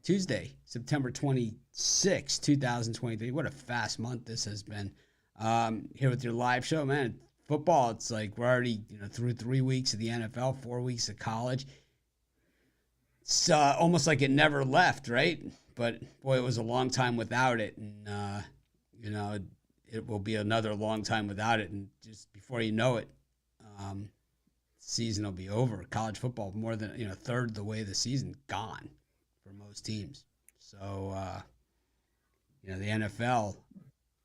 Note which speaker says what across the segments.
Speaker 1: Tuesday, September 26, 2023. What a fast month this has been. Here with your live show, man. Football, it's like we're already through 3 weeks of the NFL, 4 weeks of college. It's almost like it never left, right? But boy, it was a long time without it, and it will be another long time without it. And just before you know it, season will be over. College football, more than a third of the way of the season gone for most teams. So the NFL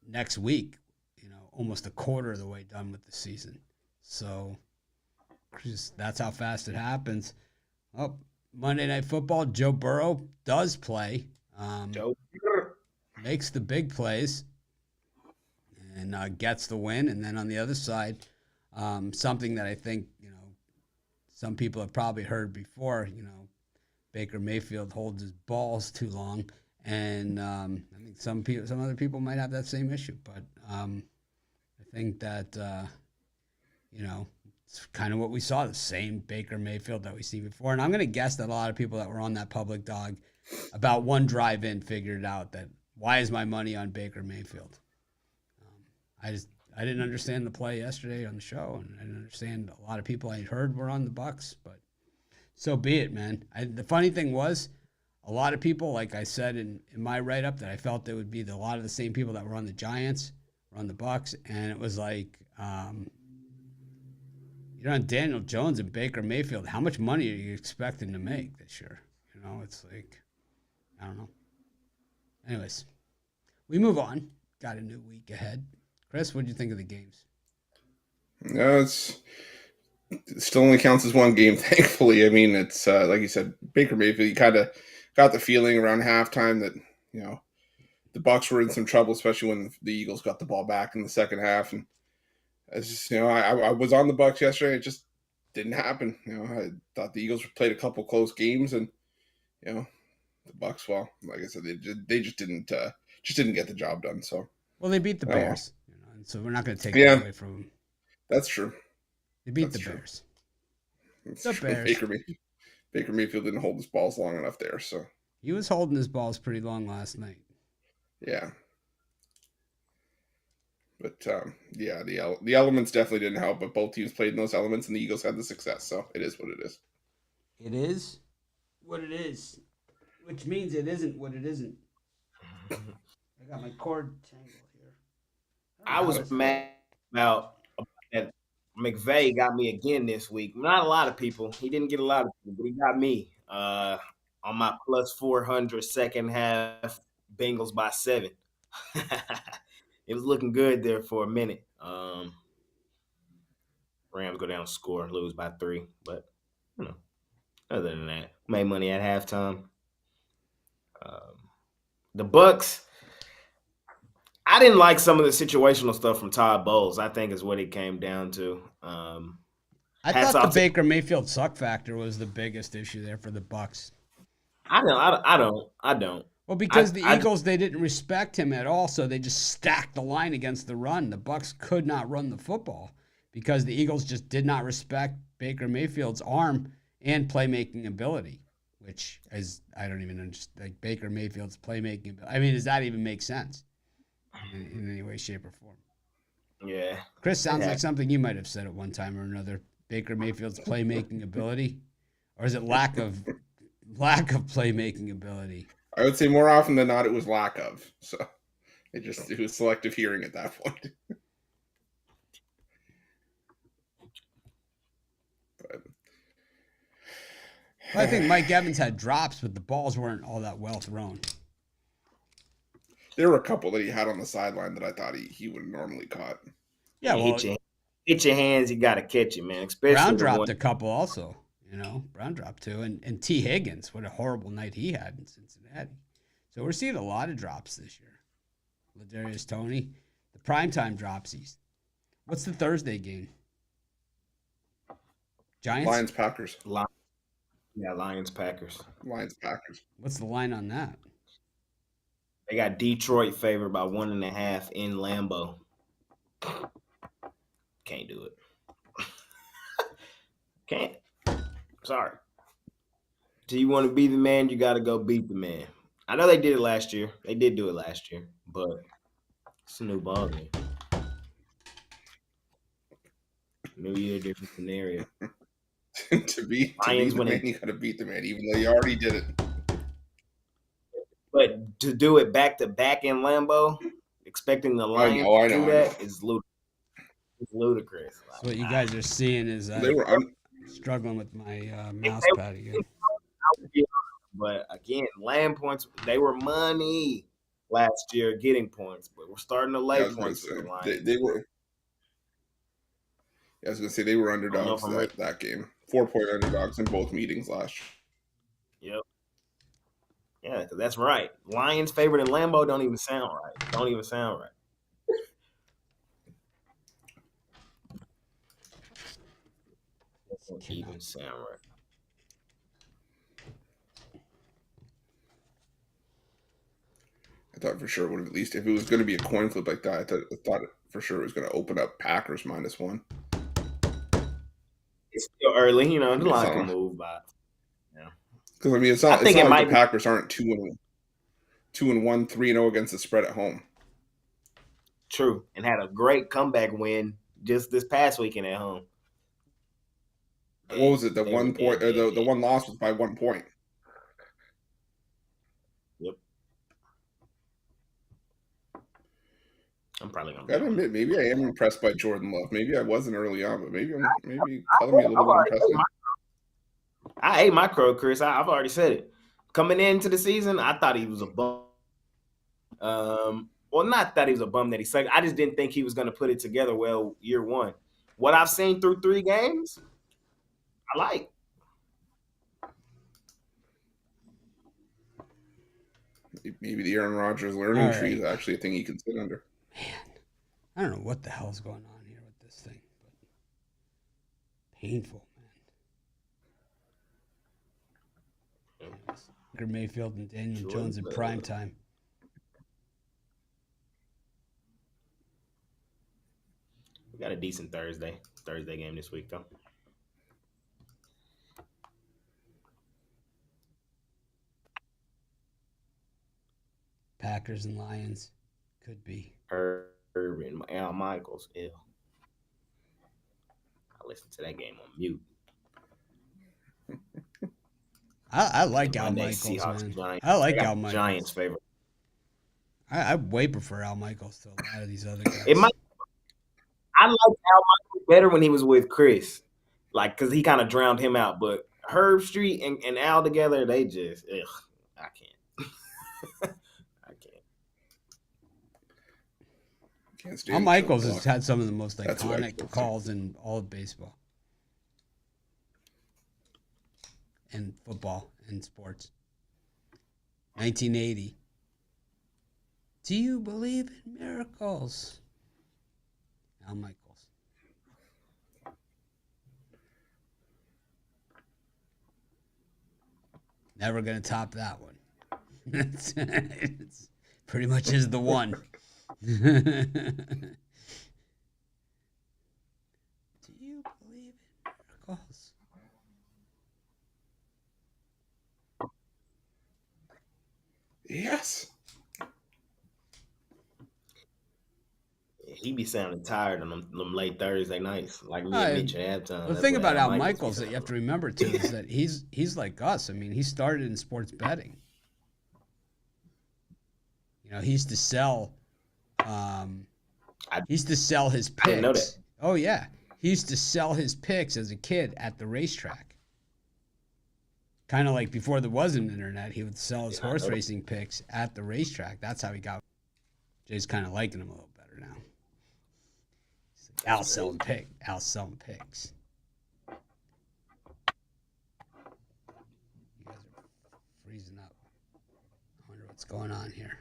Speaker 1: next week, almost a quarter of the way done with the season. So that's how fast it happens. Oh, Monday Night Football, Joe Burrow does play. Makes the big plays and gets the win. And then on the other side, something that I think, some people have probably heard before, Baker Mayfield holds his balls too long. And I think some other people might have that same issue. But I think that, it's kind of what we saw, the same Baker Mayfield that we see before. And I'm going to guess that a lot of people that were on that public dog about one drive in figured out that why is my money on Baker Mayfield? I didn't understand the play yesterday on the show, and I didn't understand a lot of people I heard were on the Bucs, but so be it, man. The funny thing was, a lot of people, like I said in my write-up, that I felt it would be a lot of the same people that were on the Giants were on the Bucs, and it was like, on Daniel Jones and Baker Mayfield, how much money are you expecting to make this year? It's like, I don't know. Anyways, we move on. Got a new week ahead. Chris, what did you think of the games?
Speaker 2: No, it still only counts as one game, thankfully. I mean, it's like you said, Baker Mayfield. You kind of got the feeling around halftime that the Bucs were in some trouble, especially when the Eagles got the ball back in the second half. And it's just, I was on the Bucs yesterday. It just didn't happen. I thought the Eagles played a couple close games, and the Bucs, well, like I said, they just didn't get the job done. So
Speaker 1: they beat the Bears, and so we're not going to take that away from them.
Speaker 2: That's true.
Speaker 1: They beat the Bears.
Speaker 2: The Bears. Baker Mayfield didn't hold his balls long enough there, so
Speaker 1: he was holding his balls pretty long last night.
Speaker 2: Yeah. But the elements definitely didn't help. But both teams played in those elements, and the Eagles had the success. So it is what it is.
Speaker 1: It is what it is, which means it isn't what it isn't. I got my cord tangled here.
Speaker 3: I was mad about that. McVay got me again this week. Not a lot of people. He didn't get a lot of people, but he got me on my plus 400 second half Bengals by 7. It was looking good there for a minute. Rams go down, score, lose by 3. But, other than that, made money at halftime. The Bucs, I didn't like some of the situational stuff from Todd Bowles, I think is what it came down to.
Speaker 1: I thought the Baker Mayfield suck factor was the biggest issue there for the Bucs.
Speaker 3: I don't.
Speaker 1: Well, because the Eagles, they didn't respect him at all, so they just stacked the line against the run. The Bucs could not run the football because the Eagles just did not respect Baker Mayfield's arm and playmaking ability, which is, I don't even understand, like Baker Mayfield's playmaking ability. I mean, does that even make sense in any way, shape, or form?
Speaker 3: Yeah.
Speaker 1: Chris, sounds like something you might have said at one time or another. Baker Mayfield's playmaking ability, or is it lack of playmaking ability?
Speaker 2: I would say more often than not, it was lack of. So it was selective hearing at that point.
Speaker 1: I think Mike Evans had drops, but the balls weren't all that well thrown.
Speaker 2: There were a couple that he had on the sideline that I thought he would have normally caught.
Speaker 1: Yeah, well,
Speaker 3: hit your hands, you got to catch it, man. Especially
Speaker 1: Brown dropped a couple also. Brown dropped 2. And T. Higgins, what a horrible night he had in Cincinnati. So we're seeing a lot of drops this year. Ladarius Toney, the primetime dropsies. What's the Thursday game? Giants?
Speaker 2: Lions, Packers.
Speaker 3: Lions, Packers.
Speaker 2: Lions, Packers.
Speaker 1: What's the line on that?
Speaker 3: They got Detroit favored by 1.5 in Lambeau. Can't do it. Can't. Sorry. Do you want to be the man? You got to go beat the man. I know they did it last year. They did do it last year, but it's a new ball game. New year, different scenario.
Speaker 2: to be
Speaker 3: Lions
Speaker 2: the man,
Speaker 3: winning,
Speaker 2: you got to beat the man, even though you already did it.
Speaker 3: but to do it back to back in Lambeau, expecting the Lions to do that is ludicrous. It's ludicrous.
Speaker 1: So what you guys are seeing is
Speaker 2: They were
Speaker 1: struggling with my
Speaker 3: If
Speaker 1: mouse
Speaker 3: they
Speaker 1: pad again.
Speaker 3: would be on them, but again, land points, they were money last year getting points, but we're starting to lay points with the Lions.
Speaker 2: they were. I was gonna say they were
Speaker 3: I don't know
Speaker 2: underdogs
Speaker 3: if I'm ready.
Speaker 2: that game. 4-point underdogs in both meetings last year.
Speaker 3: Yep. Yeah, because that's right. Lions favored in Lambeau don't even sound right. Don't even sound right. Don't even sound right.
Speaker 2: I thought for sure it would have, at least if it was going to be a coin flip like that, I thought for sure it was going to open up Packers -1.
Speaker 3: It's still early, you know.
Speaker 2: I
Speaker 3: The
Speaker 2: mean,
Speaker 3: line can move, but
Speaker 2: because I mean, it's
Speaker 3: I
Speaker 2: not
Speaker 3: think it
Speaker 2: like
Speaker 3: might
Speaker 2: the
Speaker 3: be
Speaker 2: Packers aren't 2-1, 3-0 against the spread at home.
Speaker 3: true and had a great comeback win just this past weekend at home.
Speaker 2: What was it? The
Speaker 3: They
Speaker 2: 1
Speaker 3: were
Speaker 2: point,
Speaker 3: dead.
Speaker 2: the one loss was by 1 point.
Speaker 3: Yep. I'm probably gonna.
Speaker 2: Gotta admit, maybe I am impressed by Jordan Love. Maybe I wasn't early on, but maybe color me a little bit impressed now.
Speaker 3: I ate my crow, Chris. I've already said it. Coming into the season, I thought he was a bum. Well, not that he was a bum that he sucked. I just didn't think he was going to put it together well year one. What I've seen through 3 games, I like.
Speaker 2: Maybe the Aaron Rodgers learning tree is actually a thing you can sit under.
Speaker 1: Man, I don't know what the hell's going on here with this thing, but painful, man. Baker Mayfield and Daniel Jones in prime time.
Speaker 3: We got a decent Thursday game this week, though.
Speaker 1: Packers and Lions could be.
Speaker 3: Herb and Al Michaels. Ew. I listened to that game on mute.
Speaker 1: I like Al Michaels,
Speaker 3: Seahawks,
Speaker 1: man.
Speaker 3: Giants.
Speaker 1: I like Al Michaels.
Speaker 3: Giants favorite.
Speaker 1: I way prefer Al Michaels to a lot of these other guys.
Speaker 3: I like Al Michaels better when he was with Chris, like because he kind of drowned him out. But Herb Street and Al together, they just, I can't. I can't.
Speaker 1: Al Michaels has had some of the most iconic calls in all of baseball and football and sports. 1980. Do you believe in miracles? Al Michaels. Never going to top that one. It's pretty much is the one. Do you believe in miracles?
Speaker 2: Yes.
Speaker 3: He be sounding tired on them late Thursday nights, like me and Mitch at halftime.
Speaker 1: The thing about Al Michaels that you have to remember too is that he's like us. I mean, he started in sports betting. You know, he used to sell. He used to sell his picks.
Speaker 3: I didn't know that.
Speaker 1: Oh yeah, he used to sell his picks as a kid at the racetrack. Kind of like before there was an internet, he would sell his horse racing picks at the racetrack. That's how he got. Jay's kind of liking him a little better now. Al's selling picks. You guys are freezing up. I wonder what's going on here.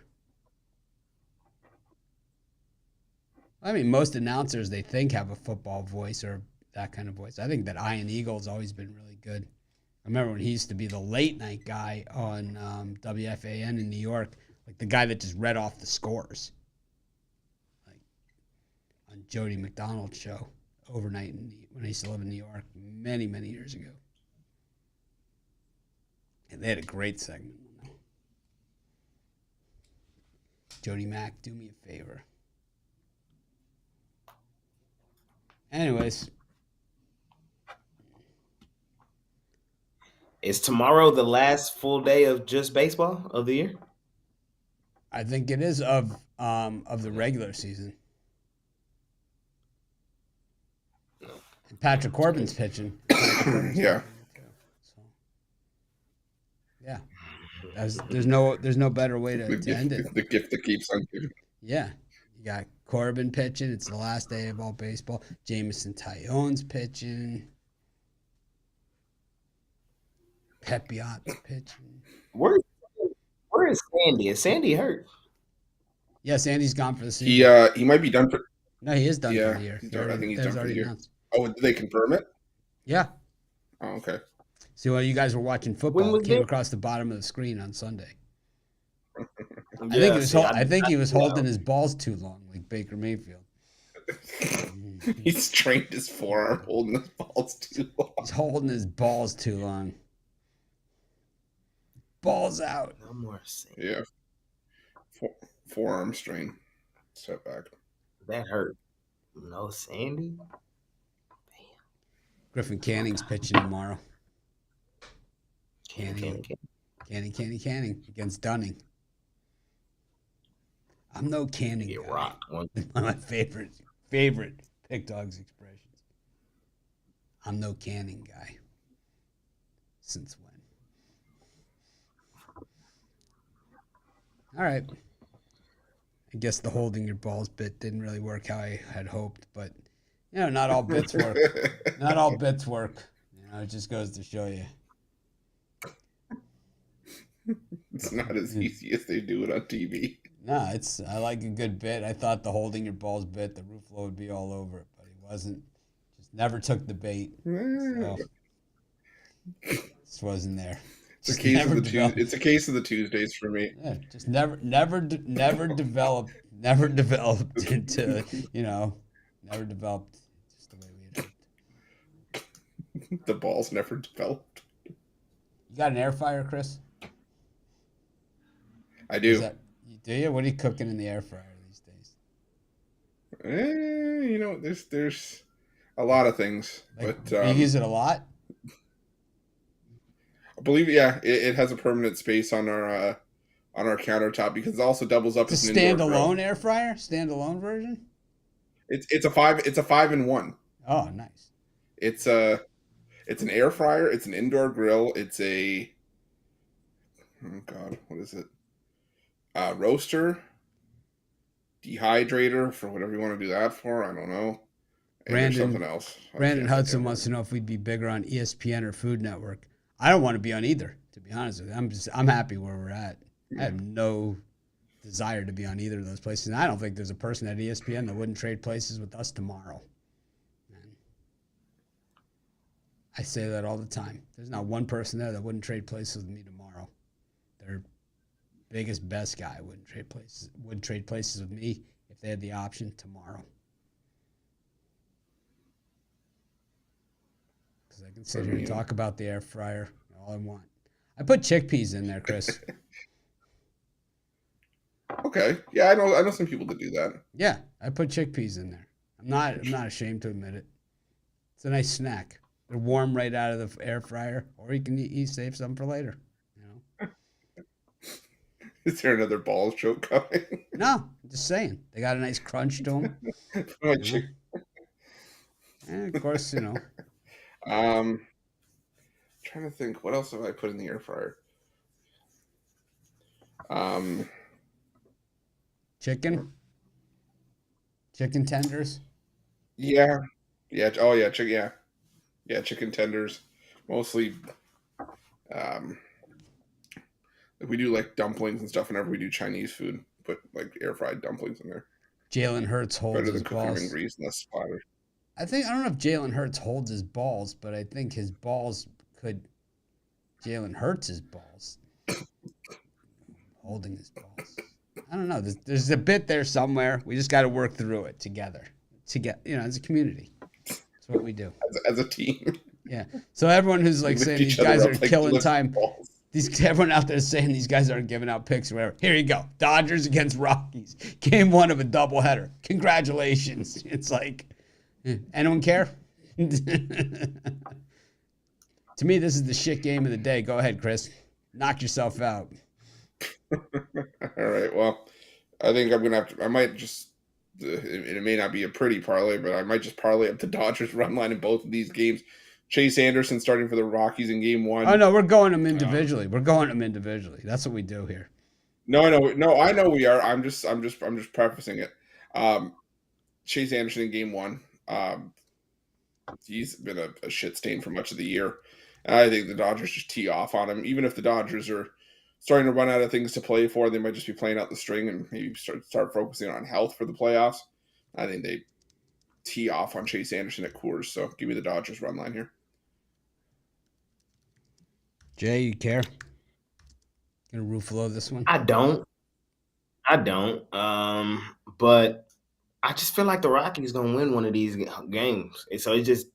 Speaker 1: I mean, most announcers they think have a football voice or that kind of voice. I think that Ian Eagle's always been really good. I remember when he used to be the late night guy on WFAN in New York, like the guy that just read off the scores. On Jody McDonald's show overnight when I used to live in New York many, many years ago. They had a great segment. Jody Mack, do me a favor. Anyways.
Speaker 3: Is tomorrow the last full day of just baseball of the year?
Speaker 1: I think it is of the regular season. And Patrick Corbin's pitching.
Speaker 2: Yeah.
Speaker 1: So, yeah. There's no better way to end it.
Speaker 2: The gift that keeps on giving.
Speaker 1: Yeah. You got Corbin pitching. It's the last day of all baseball. Jamison Tyon's pitching. Pepiot's pitching.
Speaker 3: Where is Sandy? Is Sandy hurt?
Speaker 1: Yeah, Sandy's gone for the season.
Speaker 2: He might be done for.
Speaker 1: No, he is done for the year.
Speaker 2: I think he's done for the year.
Speaker 1: Announced.
Speaker 2: Oh, did they confirm it?
Speaker 1: Yeah.
Speaker 2: Oh, okay.
Speaker 1: See, while you guys were watching football, it came across the bottom of the screen on Sunday. I think he was holding his balls too long, like Baker Mayfield.
Speaker 2: He strained his forearm holding his balls too long.
Speaker 1: He's holding his balls too long. Balls out.
Speaker 3: No more Sandy.
Speaker 2: Yeah. Forearm strain. Step back.
Speaker 3: That hurt. No Sandy. Damn.
Speaker 1: Griffin Canning's pitching tomorrow. Canning against Dunning. I'm no Canning guy.
Speaker 3: Rock.
Speaker 1: One of my favorite Pick Dogs expressions. I'm no Canning guy. Since when? All right. I guess the holding your balls bit didn't really work how I had hoped, but not all bits work. Not all bits work. It just goes to show you.
Speaker 2: It's not as easy as they do it on TV.
Speaker 1: No, I like a good bit. I thought the holding your balls bit, the Ruffolo would be all over it, but he wasn't. Just never took the bait. So just wasn't there.
Speaker 2: It's a case of the Tuesdays for me.
Speaker 1: Yeah, just never developed into, never developed just the way we had hoped.
Speaker 2: The balls never developed.
Speaker 1: You got an air fryer, Chris?
Speaker 2: I do.
Speaker 1: Do you? What are you cooking in the air fryer these days?
Speaker 2: There's a lot of things. But
Speaker 1: you use it a lot?
Speaker 2: I believe, yeah, it has a permanent space on our countertop because it also doubles up as
Speaker 1: an standalone air fryer, standalone version.
Speaker 2: It's a 5-in-1.
Speaker 1: Oh, nice.
Speaker 2: It's an air fryer. It's an indoor grill. It's a what is it? Roaster, dehydrator for whatever you want to do that for. I don't know. And there's something else.
Speaker 1: Brandon Hudson wants to know if we'd be bigger on ESPN or Food Network. I don't want to be on either, to be honest with you. I'm happy where we're at. I have no desire to be on either of those places. And I don't think there's a person at ESPN that wouldn't trade places with us tomorrow. And I say that all the time. There's not one person there that wouldn't trade places with me tomorrow. Their biggest, best guy would trade places with me if they had the option tomorrow. Because I can sit here and talk about the air fryer all I want. I put chickpeas in there, Chris.
Speaker 2: Okay. Yeah, I know some people that do that.
Speaker 1: Yeah, I put chickpeas in there. I'm not ashamed to admit it. It's a nice snack. They're warm right out of the air fryer, or you can save some for later.
Speaker 2: Is there another balls joke coming?
Speaker 1: No, I'm just saying. They got a nice crunch to them. And of course,
Speaker 2: trying to think, what else have I put in the air fryer?
Speaker 1: Chicken tenders.
Speaker 2: Yeah. Oh yeah, chicken tenders. Mostly, we do like dumplings and stuff whenever we do Chinese food. Put like air fried dumplings in there.
Speaker 1: Jalen Hurts holds his balls.
Speaker 2: Better than cooking grease and less splatter.
Speaker 1: I don't know if Jalen Hurts holds his balls, but I think his balls could. Jalen Hurts his balls. Holding his balls. I don't know. There's a bit there somewhere. We just got to work through it together. As a community. That's what we do.
Speaker 2: As a team.
Speaker 1: Yeah. So everyone who's like saying these guys are killing time. Everyone out there is saying these guys aren't giving out picks or whatever. Here you go. Dodgers against Rockies. Game 1 of a doubleheader. Congratulations. It's like, anyone care? To me, this is the shit game of the day. Go ahead, Chris. Knock yourself out.
Speaker 2: All right. Well, I think I'm going to have to, I might just, it may not be a pretty parlay, but I might just parlay up the Dodgers run line in both of these games. Chase Anderson starting for the Rockies in game 1.
Speaker 1: Oh, no, we're going them individually. That's what we do here.
Speaker 2: No, I know we are. I'm just prefacing it. Chase Anderson in game 1. He's been a shit stain for much of the year. And I think the Dodgers just tee off on him. Even if the Dodgers are starting to run out of things to play for, they might just be playing out the string and maybe start focusing on health for the playoffs. I think they tee off on Chase Anderson at Coors. So give me the Dodgers run line here.
Speaker 1: Jay, you care? Gonna Ruffolo this one?
Speaker 3: I don't. But I just feel like the Rockies gonna win one of these games. And so it's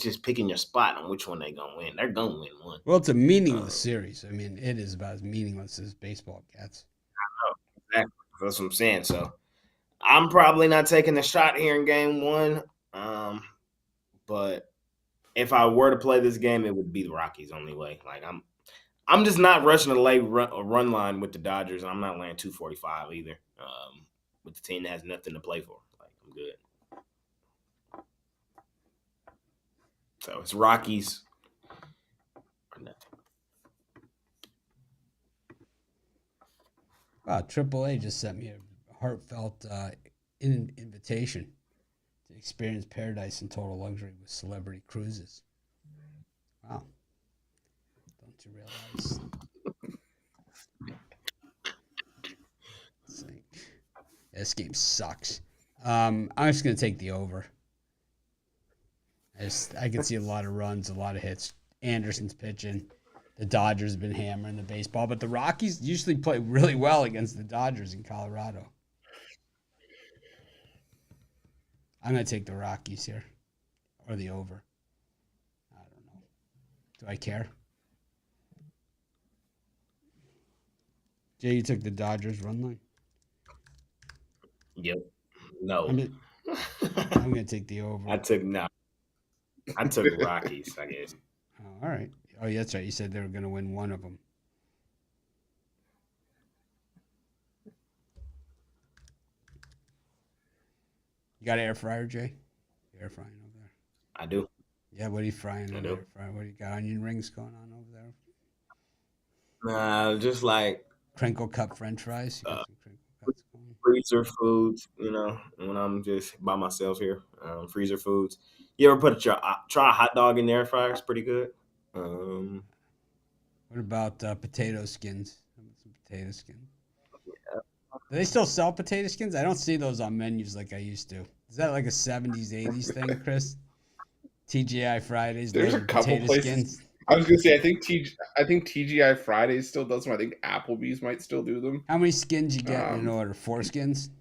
Speaker 3: just picking your spot on which one they gonna win. They're gonna win one.
Speaker 1: Well, it's a meaningless series. I mean, it is about as meaningless as baseball gets.
Speaker 3: I know, exactly. That's what I'm saying. So I'm probably not taking the shot here in game 1. But if I were to play this game, it would be the Rockies only way. Like I'm just not rushing to lay a run line with the Dodgers. I'm not laying 245 either. With the team that has nothing to play for. Like, I'm good. So it's Rockies or nothing.
Speaker 1: Wow, AAA just sent me a heartfelt invitation to experience paradise and total luxury with celebrity cruises. Wow. Don't you realize? This game sucks. I'm just going to take the over. I can see a lot of runs, a lot of hits. Anderson's pitching. The Dodgers have been hammering the baseball, but the Rockies usually play really well against the Dodgers in Colorado. I'm going to take the Rockies here, or the over. I don't know. Do I care? Jay, you took the Dodgers run line?
Speaker 3: Yep. No.
Speaker 1: I'm going to take the over.
Speaker 3: I took Rockies, I guess.
Speaker 1: Oh, all right. Oh, yeah, that's right. You said they were going to win one of them. You got an air fryer, Jay? Air frying over there?
Speaker 3: I do.
Speaker 1: Yeah, what are you frying
Speaker 3: I
Speaker 1: in
Speaker 3: do.
Speaker 1: air fryer? What do you got? Onion rings going on over there?
Speaker 3: Nah, just like
Speaker 1: Crinkle cut French fries. You got some crinkle cuts going?
Speaker 3: freezer foods, when I'm just by myself here. Freezer foods. You ever try a hot dog in the air fryer? It's pretty good.
Speaker 1: What about potato skins? How about some potato skins? Do they still sell potato skins? I don't see those on menus like I used to. Is that like a 70s, 80s thing, Chris? TGI Fridays.
Speaker 2: There's a couple places. Skins. I was gonna say I think TGI Fridays still does them. I think Applebee's might still do them.
Speaker 1: How many skins you get in an order? 4 skins?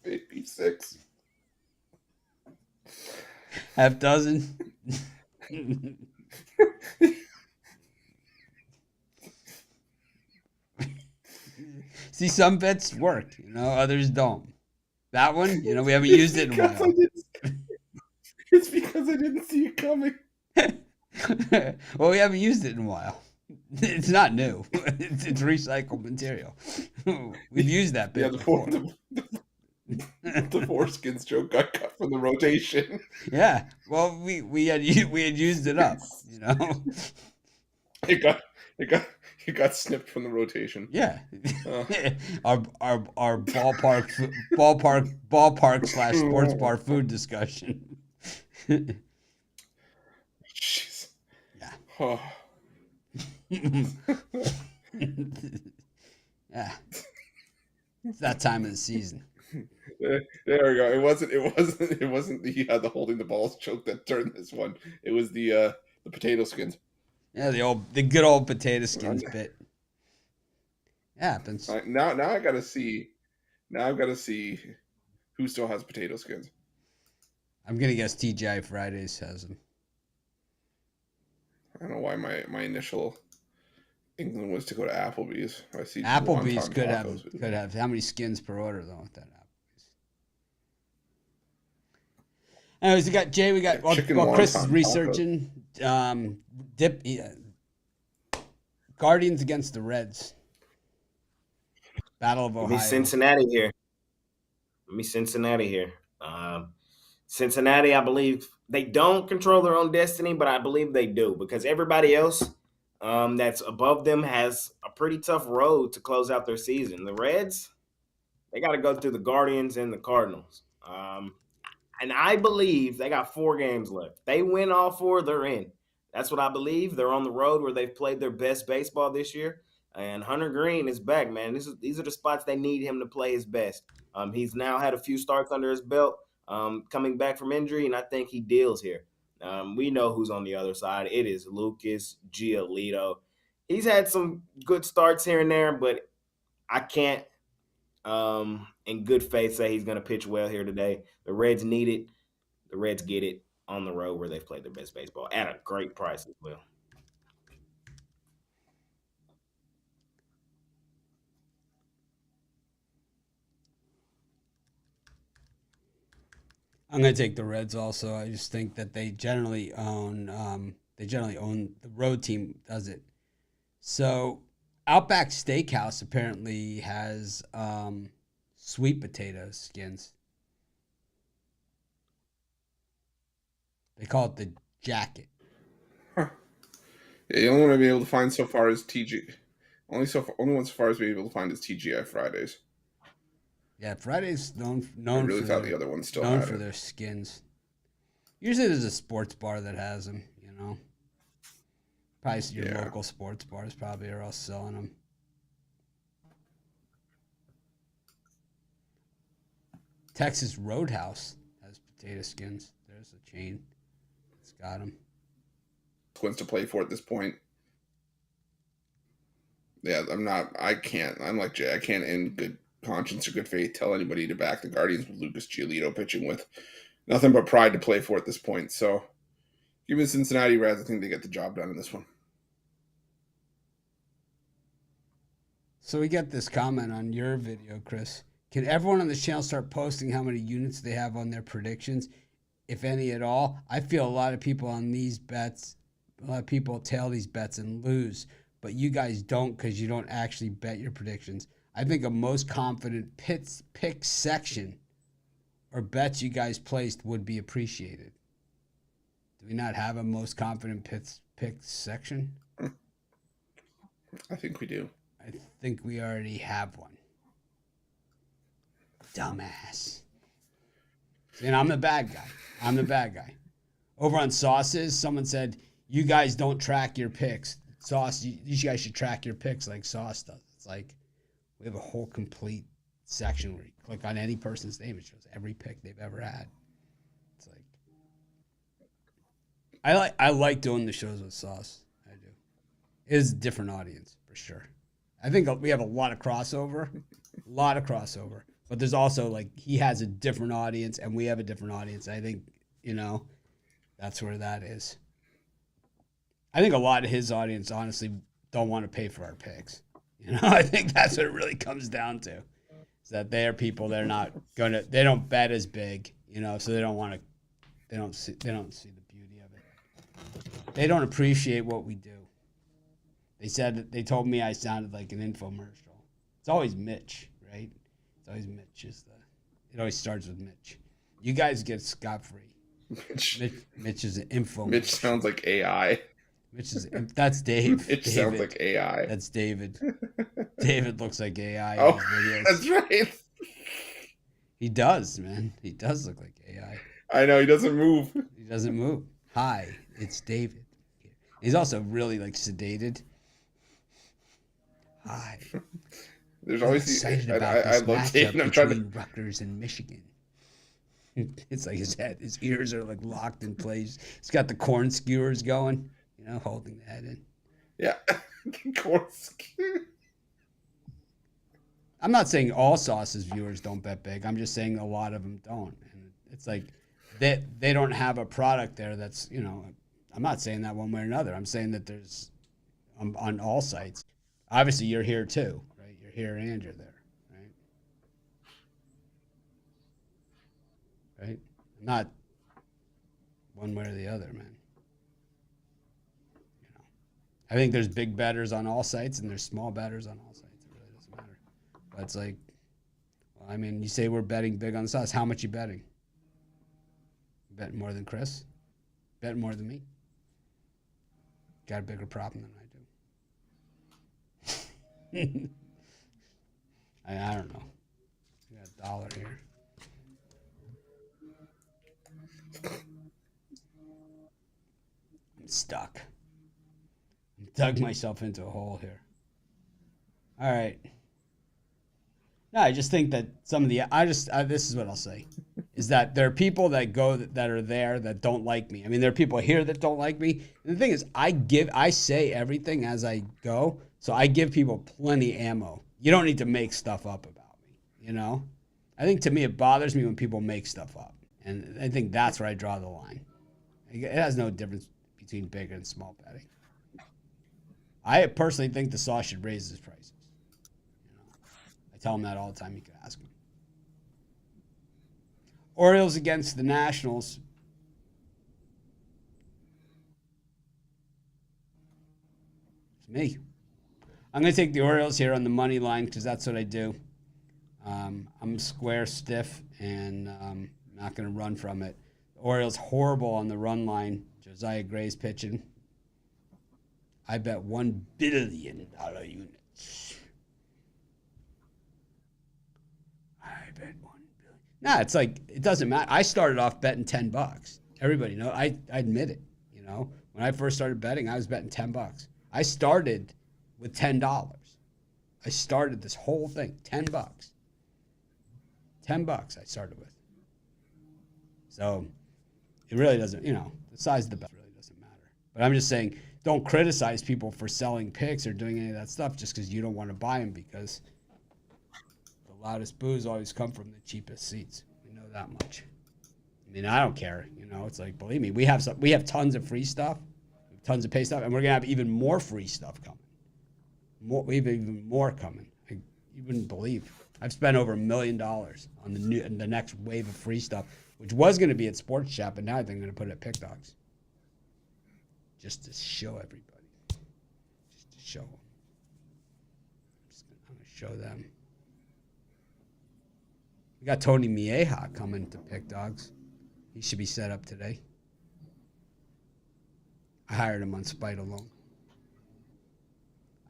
Speaker 2: Maybe 6.
Speaker 1: Half dozen. See, some bets work, others don't. That one, we haven't used it in a while.
Speaker 2: It's because I didn't see it coming.
Speaker 1: Well, we haven't used it in a while. It's not new. It's recycled material. We've used that bit before.
Speaker 2: The foreskins joke got cut from the rotation.
Speaker 1: Yeah, well, we had used it up,
Speaker 2: It got snipped from the rotation.
Speaker 1: Yeah, our ballpark / sports bar food discussion.
Speaker 2: Jeez.
Speaker 1: Yeah.
Speaker 2: Oh.
Speaker 1: Yeah. It's that time of the season.
Speaker 2: There we go. It wasn't the holding the balls joke that turned this one. It was the potato skins.
Speaker 1: Yeah, the good old potato skins bit. Yeah, happens.
Speaker 2: Now I gotta see. Now I've got to see Who still has potato skins?
Speaker 1: I'm gonna guess TGI Fridays has them.
Speaker 2: I don't know why my initial England was to go to Applebee's. I see
Speaker 1: Applebee's
Speaker 2: wonton
Speaker 1: could
Speaker 2: tacos.
Speaker 1: have how many skins per order though with that Applebee's? Anyways, we got Jay. We got
Speaker 2: Chicken
Speaker 1: while Chris is
Speaker 2: wonton
Speaker 1: researching. Guardians against the Reds. Battle of
Speaker 3: Give
Speaker 1: Ohio.
Speaker 3: me Cincinnati here. Cincinnati, I believe they don't control their own destiny, but I believe they do because everybody else that's above them has a pretty tough road to close out their season. The Reds, they got to go through the Guardians and the Cardinals. And I believe they got 4 games left. They win all 4, they're in. That's what I believe. They're on the road where they've played their best baseball this year. And Hunter Green is back, man. These are the spots they need him to play his best. He's now had a few starts under his belt, coming back from injury, and I think he deals here. We know who's on the other side. It is Lucas Giolito. He's had some good starts here and there, but I can't, in good faith, say he's going to pitch well here today. The Reds need it. The Reds get it on the road where they've played their best baseball at a great price as well.
Speaker 1: I'm gonna take the Reds also. I just think that they generally own the road team does it. So Outback Steakhouse apparently has sweet potato skins. They call it the jacket.
Speaker 2: Huh. Yeah, the only one I've been able to find so far is TG. Only one so far as been able to find is TGI Fridays.
Speaker 1: Yeah, Friday's known
Speaker 2: I really
Speaker 1: for
Speaker 2: thought
Speaker 1: their,
Speaker 2: the other one still
Speaker 1: known
Speaker 2: had
Speaker 1: for
Speaker 2: it.
Speaker 1: their skins. Usually there's a sports bar that has them, you know. Probably your
Speaker 2: Yeah.
Speaker 1: local sports bars probably are all selling them. Texas Roadhouse has potato skins. There's a chain. It's got them.
Speaker 2: Wins to play for at this point. Yeah, I'm like Jay. I can't in good conscience or good faith tell anybody to back the Guardians with Lucas Giolito pitching with nothing but pride to play for at this point. So give me the Cincinnati Reds. I think they get the job done in this one.
Speaker 1: So we get this comment on your video, Chris. Can everyone on this channel start posting how many units they have on their predictions, if any at all? I feel a lot of people on these bets, a lot of people tail these bets and lose, but you guys don't because you don't actually bet your predictions. I think a most confident pick section or bets you guys placed would be appreciated. Do we not have a most confident pick section?
Speaker 2: I think we do.
Speaker 1: I think we already have one. Dumbass. And I'm the bad guy. Over on Sauces, someone said, you guys don't track your picks. Sauce, you guys should track your picks like Sauce does. It's like we have a whole complete section where you click on any person's name. It shows every pick they've ever had. It's like I like doing the shows with Sauce. I do. It is a different audience for sure. I think we have a lot of crossover. But there's also like he has a different audience and we have a different audience. I think, that's where that is. I think a lot of his audience honestly don't want to pay for our picks. I think that's what it really comes down to. Is that they are people they don't bet as big, so they don't see the beauty of it. They don't appreciate what we do. They told me I sounded like an infomercial. It's always Mitch, right? It's always Mitch it always starts with Mitch. You guys get scot-free. Mitch is an infomercial.
Speaker 2: Mitch sounds like AI.
Speaker 1: That's Dave.
Speaker 2: Mitch sounds like AI.
Speaker 1: That's David. David looks like AI
Speaker 2: Oh,
Speaker 1: in his videos.
Speaker 2: that's right.
Speaker 1: He does, man. He does look like AI.
Speaker 2: I know, he doesn't move.
Speaker 1: He doesn't move. Hi, it's David. He's also really like sedated. Hi.
Speaker 2: There's always
Speaker 1: excited about this matchup between Rutgers and Michigan. It's like his ears are like locked in place. He's got the corn skewers going, holding the head in.
Speaker 2: Yeah. Corn skewer.
Speaker 1: I'm not saying all Sauce's viewers don't bet big. I'm just saying a lot of them don't. And it's like they don't have a product there that's, you know, I'm not saying that one way or another. I'm saying that there's on all sites. Obviously, you're here too, right? You're here and you're there, right? Right? Not one way or the other, man. You know, I think there's big bettors on all sites and there's small bettors on all sites. It really doesn't matter. But it's like, well, I mean, you say we're betting big on the Sauce. How much you betting? You betting more than Chris? Betting more than me? Got a bigger problem than I do. I don't know. We got $1 here. I'm stuck. I dug myself into a hole here. All right. No, I just think that some of the this is what I'll say, is that there are people that go that are there that don't like me. I mean, there are people here that don't like me. And the thing is, I say everything as I go, so I give people plenty ammo. You don't need to make stuff up about me, you know? I think to me it bothers me when people make stuff up. And I think that's where I draw the line. It has no difference between big and small betting. I personally think the Sauce should raise his prices. You know, I tell him that all the time. You can ask him. Orioles against the Nationals. It's me. I'm going to take the Orioles here on the money line because that's what I do. I'm square stiff and not going to run from it. The Orioles horrible on the run line. Josiah Gray's pitching. I bet $1 billion units. I bet $1 billion. Nah, it's like it doesn't matter. I started off betting $10. Everybody knows. I admit it. You know, when I first started betting, I was betting $10. I started with $10. I started this whole thing $10. $10 I started with. So it really doesn't. You know, the size of the bet really doesn't matter. But I'm just saying, don't criticize people for selling picks or doing any of that stuff just because you don't want to buy them, because the loudest boos always come from the cheapest seats. We know that much. I mean, I don't care. You know, it's like, believe me, we have tons of free stuff, tons of pay stuff, and we're gonna have even more free stuff coming. We have even more coming. You wouldn't believe. I've spent over $1 million on the next wave of free stuff, which was going to be at Sports Chat, but now I think I'm going to put it at Pick Dogs. Just to show everybody. Just to show them. I'm going to show them. We got Tony Mieja coming to Pick Dogs. He should be set up today. I hired him on spite alone.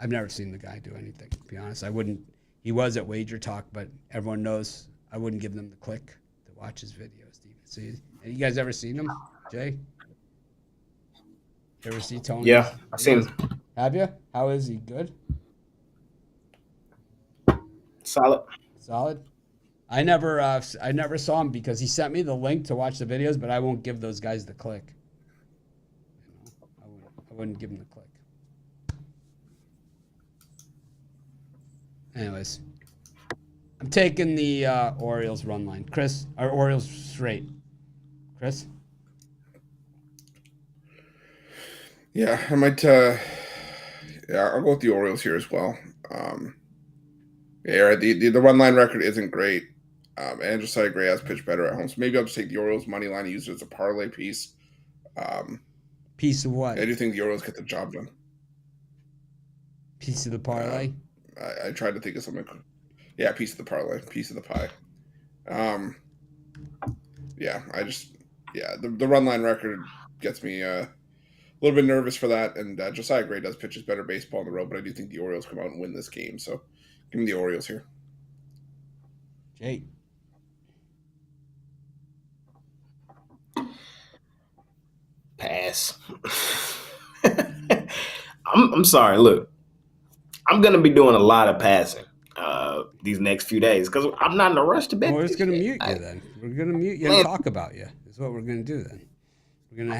Speaker 1: I've never seen the guy do anything, to be honest. I wouldn't. He was at Wager Talk, but everyone knows I wouldn't give them the click to watch his videos. See, have you guys ever seen him, Jay? You ever see Tony?
Speaker 3: Yeah, I've seen him.
Speaker 1: Have you? How is he? Good?
Speaker 3: Solid.
Speaker 1: I never saw him because he sent me the link to watch the videos, but I won't give those guys the click. You know, I wouldn't give them the click. Anyways, I'm taking the Orioles run line. Chris, or Orioles straight. Chris?
Speaker 2: Yeah, I might. I'll go with the Orioles here as well. Yeah, the run line record isn't great. And Josiah Gray has pitched better at home, so maybe I'll just take the Orioles money line and use it as a parlay piece.
Speaker 1: Piece of what?
Speaker 2: I do think the Orioles get the job done.
Speaker 1: Piece of the parlay?
Speaker 2: I tried to think of something. Yeah, piece of the parlay, piece of the pie. The run line record gets me a little bit nervous for that. And Josiah Gray does pitch his better baseball on the road, but I do think the Orioles come out and win this game. So give me the Orioles here.
Speaker 1: Jay.
Speaker 3: Pass. I'm sorry. Look, I'm going to be doing a lot of passing these next few days because I'm not in a rush to bet.
Speaker 1: We're just going to mute you then. We're going to mute you and talk about you. That's what we're going to do then. We're going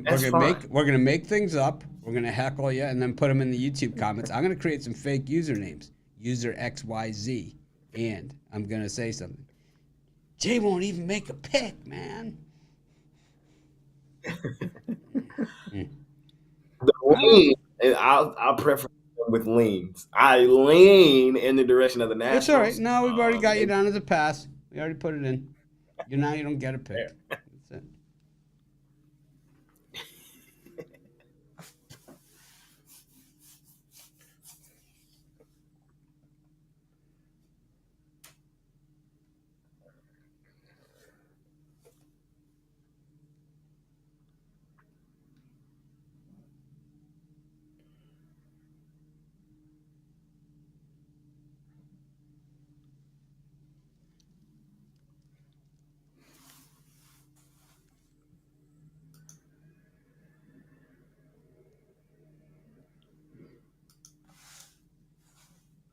Speaker 1: to make things up. We're going to heckle you and then put them in the YouTube comments. I'm going to create some fake usernames. user XYZ. And I'm going to say something. Jay won't even make a pick, man.
Speaker 3: The lean, I'll prefer with leans. I lean in the direction of the Nationals.
Speaker 1: It's all right. No, we've already got you down as a pass. We already put it in. You don't get a pick. That's it.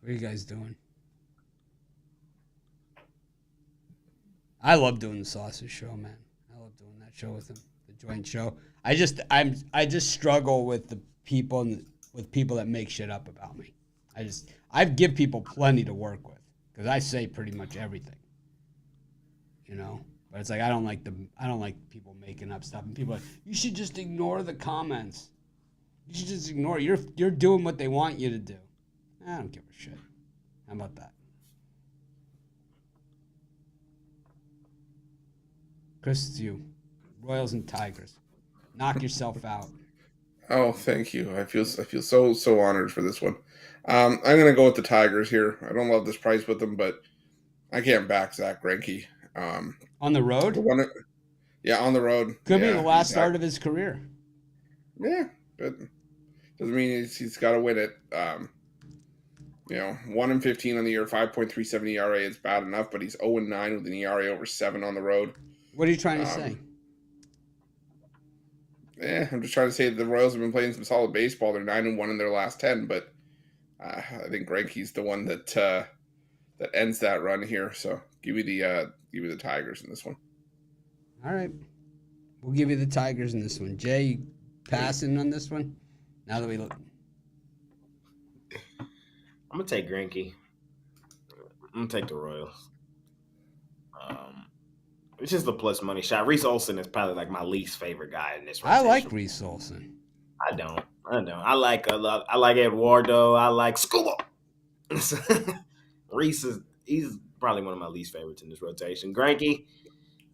Speaker 1: What are you guys doing? I love doing the sausage show, man. I love doing that show with him, the joint show. I just struggle with the people with people that make shit up about me. I give people plenty to work with because I say pretty much everything, you know. But it's like I don't like people making up stuff, and people are like, you should just ignore the comments. You should just ignore it. You're doing what they want you to do. I don't give a shit. How about that? Chris, it's you. Royals and Tigers. Knock yourself out.
Speaker 2: Oh, thank you. I feel so honored for this one. I'm gonna go with the Tigers here. I don't love this price with them, but I can't back Zach Greinke.
Speaker 1: On the road?
Speaker 2: On the road.
Speaker 1: Could be the last start of his career.
Speaker 2: Yeah, but doesn't mean he's got to win it. 1-15 on the year, 5.37 ERA. It's bad enough, but he's 0-9 with an ERA over 7 on the road.
Speaker 1: What are you trying to say?
Speaker 2: I'm just trying to say that the Royals have been playing some solid baseball. They're 9-1 in their last 10, but I think Greinke's the one that ends that run here. So give me the Tigers in this one.
Speaker 1: All right, we'll give you the Tigers in this one. Jay, you passing on this one? Now that we look,
Speaker 3: I'm gonna take Greinke. I'm gonna take the Royals. It's just a plus money shot. Reese Olson is probably like my least favorite guy in this rotation.
Speaker 1: I like Reese Olson.
Speaker 3: I don't. I like Eduardo. I like Scuba. Reese he's probably one of my least favorites in this rotation. Greinke,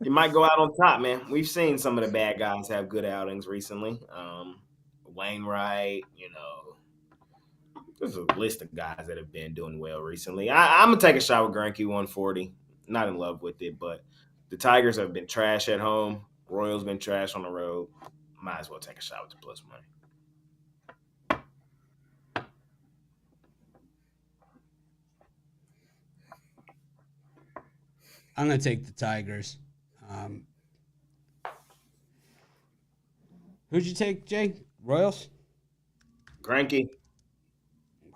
Speaker 3: he might go out on top, man. We've seen some of the bad guys have good outings recently. Wainwright, there's a list of guys that have been doing well recently. I'm gonna take a shot with Greinke 140. Not in love with it, but the Tigers have been trash at home. Royals been trash on the road. Might as well take a shot with the plus money.
Speaker 1: I'm gonna take the Tigers. Who'd you take, Jay? Royals?
Speaker 3: Greinke.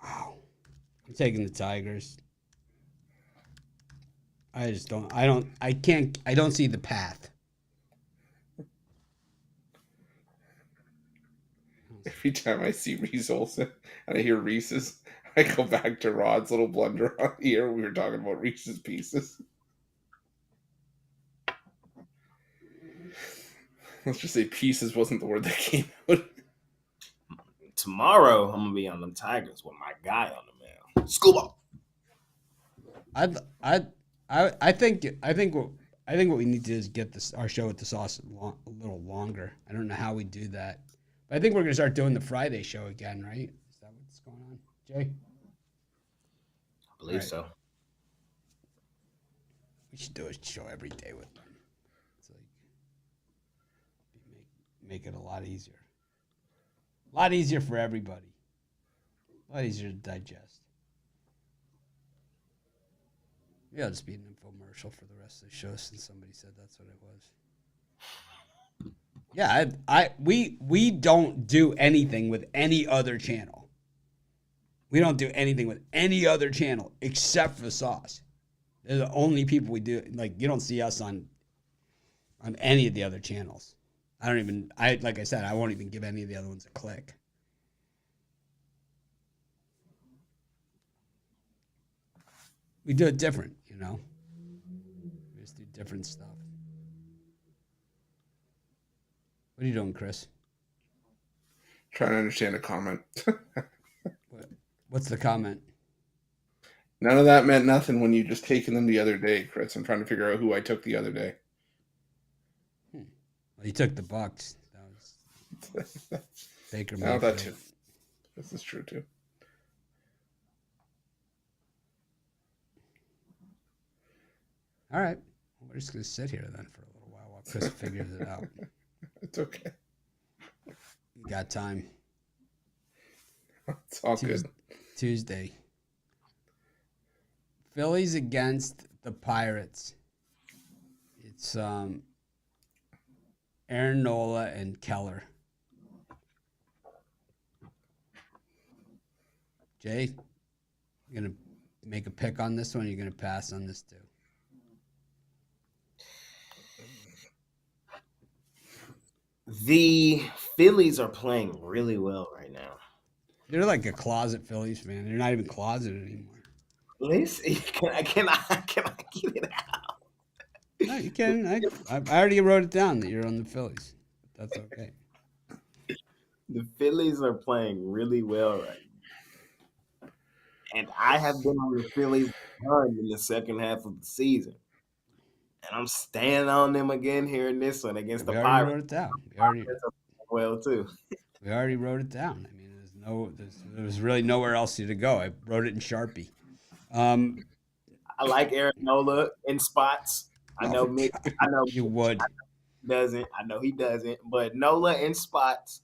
Speaker 1: Wow. I'm taking the Tigers. I don't see the path.
Speaker 2: Every time I see Reese Olson and I hear Reese's, I go back to Rod's little blunder on the air. We were talking about Reese's Pieces. Let's just say pieces wasn't the word that came out.
Speaker 3: Tomorrow, I'm gonna be on them Tigers with my guy on the mound, Scuba.
Speaker 1: I think what we need to do is get our show with the sauce a little longer. I don't know how we do that, but I think we're gonna start doing the Friday show again, right? Is that what's going on, Jay?
Speaker 3: I believe so.
Speaker 1: We should do a show every day with them. It's like make it a lot easier. A lot easier for everybody. A lot easier to digest. Yeah, it'll just be an infomercial for the rest of the show since somebody said that's what it was. Yeah, we don't do anything with any other channel. We don't do anything with any other channel except for Sauce. They're the only people we do. Like, you don't see us on any of the other channels. Like I said, I won't even give any of the other ones a click. We do it different, you know. We just do different stuff. What are you doing, Chris?
Speaker 2: Trying to understand a comment.
Speaker 1: What's the comment?
Speaker 2: None of that meant nothing when you just taken them the other day, Chris. I'm trying to figure out who I took the other day.
Speaker 1: Well, you took the Bucks. That was Baker Mayfield.
Speaker 2: That too. This is true too.
Speaker 1: All right. We're just going to sit here then for a little while Chris figures it out.
Speaker 2: It's okay.
Speaker 1: You got time.
Speaker 2: It's all good.
Speaker 1: Tuesday. Phillies against the Pirates. It's Aaron Nola and Keller. Jay, you going to make a pick on this one? Or you're going to pass on this too?
Speaker 3: The Phillies are playing really well right now.
Speaker 1: They're like a closet Phillies fan. They're not even closeted anymore.
Speaker 3: Listen, can I get it out?
Speaker 1: No, you can. I already wrote it down that you're on the Phillies. But that's okay.
Speaker 3: The Phillies are playing really well right now. And I have been on the Phillies in the second half of the season. And I'm standing on them again here in this one against the Pirates.
Speaker 1: We already wrote it down.
Speaker 3: Too.
Speaker 1: We already wrote it down. I mean, there's really nowhere else to go. I wrote it in Sharpie.
Speaker 3: I like Aaron Nola in spots. I know Mitch. I know
Speaker 1: you would.
Speaker 3: I know he doesn't. But Nola in spots